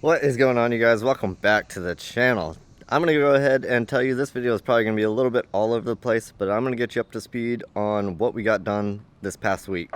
What is going on, you guys? Welcome back to the channel. I'm going to go ahead and tell you this video is probably going to be a little bit all over the place, but I'm going to get you up to speed on what we got done this past week.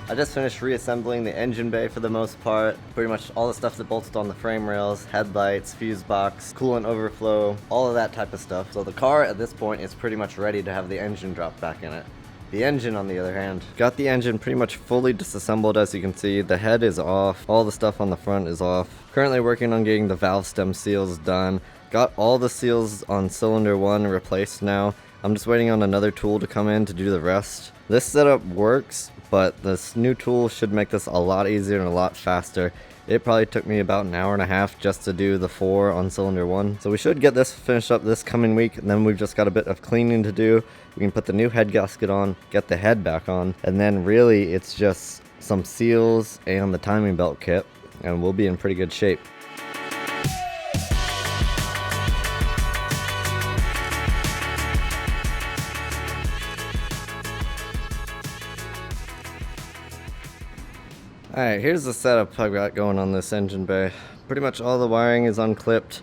I just finished reassembling the engine bay for the most part. Pretty much all the stuff that bolted on the frame rails, headlights, fuse box, coolant overflow, all of that type of stuff. So the car at this point is pretty much ready to have the engine drop back in it. The engine, on the other hand, got the engine pretty much fully disassembled. As you can see, the head is off, all the stuff on the front is off. Currently working on getting the valve stem seals done. Got all the seals on cylinder 1 replaced now. I'm just waiting on another tool to come in to do the rest. This setup works, but this new tool should make this a lot easier and a lot faster. It probably took me about an hour and a half just to do the 4 on cylinder 1. So we should get this finished up this coming week, and then we've just got a bit of cleaning to do. We can put the new head gasket on, get the head back on, and then really it's just some seals and the timing belt kit, and we'll be in pretty good shape. Alright, here's the setup I've got going on this engine bay. Pretty much all the wiring is unclipped.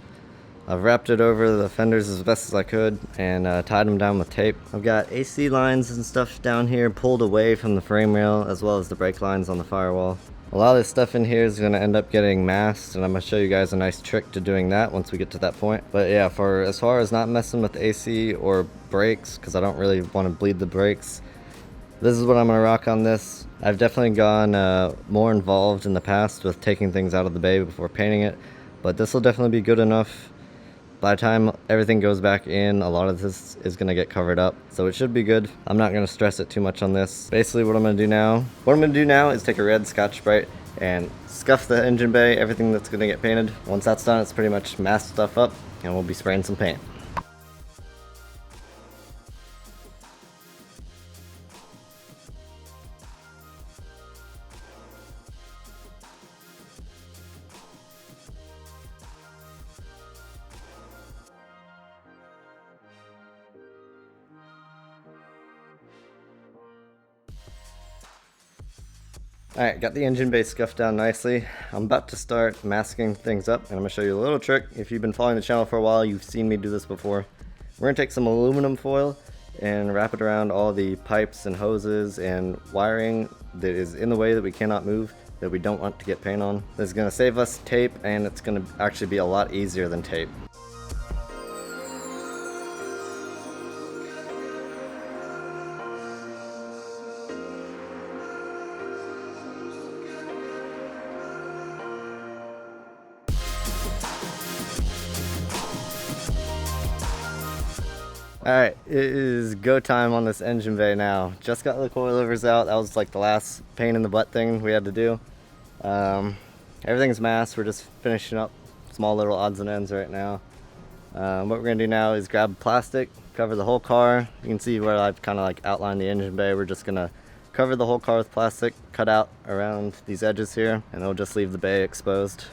I've wrapped it over the fenders as best as I could and tied them down with tape. I've got AC lines and stuff down here pulled away from the frame rail, as well as the brake lines on the firewall. A lot of this stuff in here is going to end up getting masked, and I'm going to show you guys a nice trick to doing that once we get to that point. But yeah, for as far as not messing with AC or brakes, because I don't really want to bleed the brakes, this is what I'm going to rock on this. I've definitely gone more involved in the past with taking things out of the bay before painting it, but this will definitely be good enough. By the time everything goes back in, a lot of this is going to get covered up, so it should be good. I'm not going to stress it too much on this. Basically what I'm going to do now is take a red Scotch-Brite and scuff the engine bay, everything that's going to get painted. Once that's done, it's pretty much masked stuff up, and we'll be spraying some paint. Alright, got the engine bay scuffed down nicely. I'm about to start masking things up, and I'm going to show you a little trick. If you've been following the channel for a while, you've seen me do this before. We're going to take some aluminum foil and wrap it around all the pipes and hoses and wiring that is in the way that we cannot move, that we don't want to get paint on. This is going to save us tape, and it's going to actually be a lot easier than tape. Alright, it is go time on this engine bay now. Just got the coilovers out. That was like the last pain in the butt thing we had to do. Everything's masked. We're just finishing up small little odds and ends right now. What we're going to do now is grab plastic, cover the whole car. You can see where I've kind of like outlined the engine bay. We're just going to cover the whole car with plastic, cut out around these edges here, and we'll just leave the bay exposed.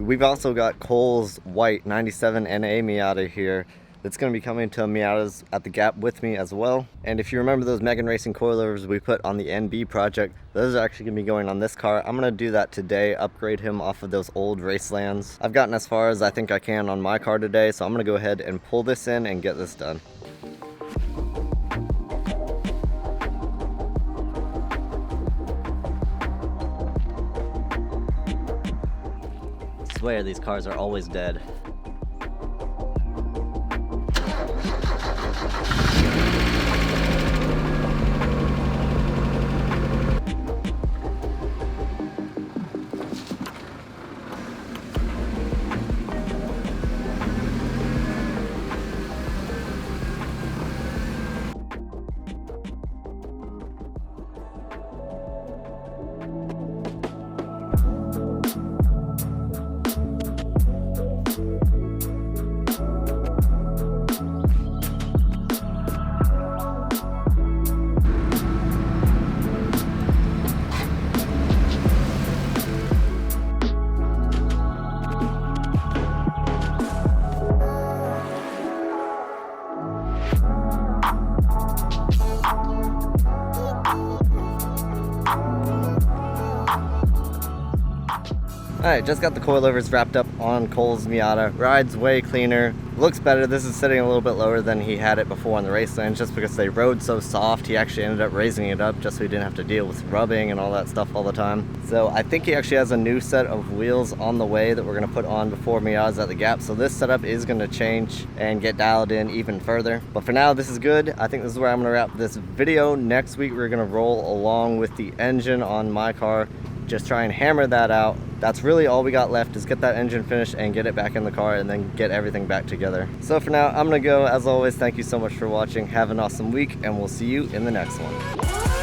We've also got Cole's white 97 NA Miata here that's going to be coming to Miatas at the Gap with me as well. And if you remember those Megan Racing Coilovers we put on the NB project, those are actually going to be going on this car. I'm going to do that today, upgrade him off of those old Racelands. I've gotten as far as I think I can on my car today, so I'm going to go ahead and pull this in and get this done. I swear these cars are always dead. Alright, just got the coilovers wrapped up on Cole's Miata. Rides way cleaner, looks better. This is sitting a little bit lower than he had it before on the Racelands just because they rode so soft. He actually ended up raising it up just so he didn't have to deal with rubbing and all that stuff all the time. So I think he actually has a new set of wheels on the way that we're going to put on before Miata's at the Gap. So this setup is going to change and get dialed in even further. But for now, this is good. I think this is where I'm going to wrap this video. Next week, we're going to roll along with the engine on my car. Just try and hammer that out. That's really all we got left, is get that engine finished and get it back in the car and then get everything back together. So for now, I'm gonna go. As always, thank you so much for watching. Have an awesome week and we'll see you in the next one.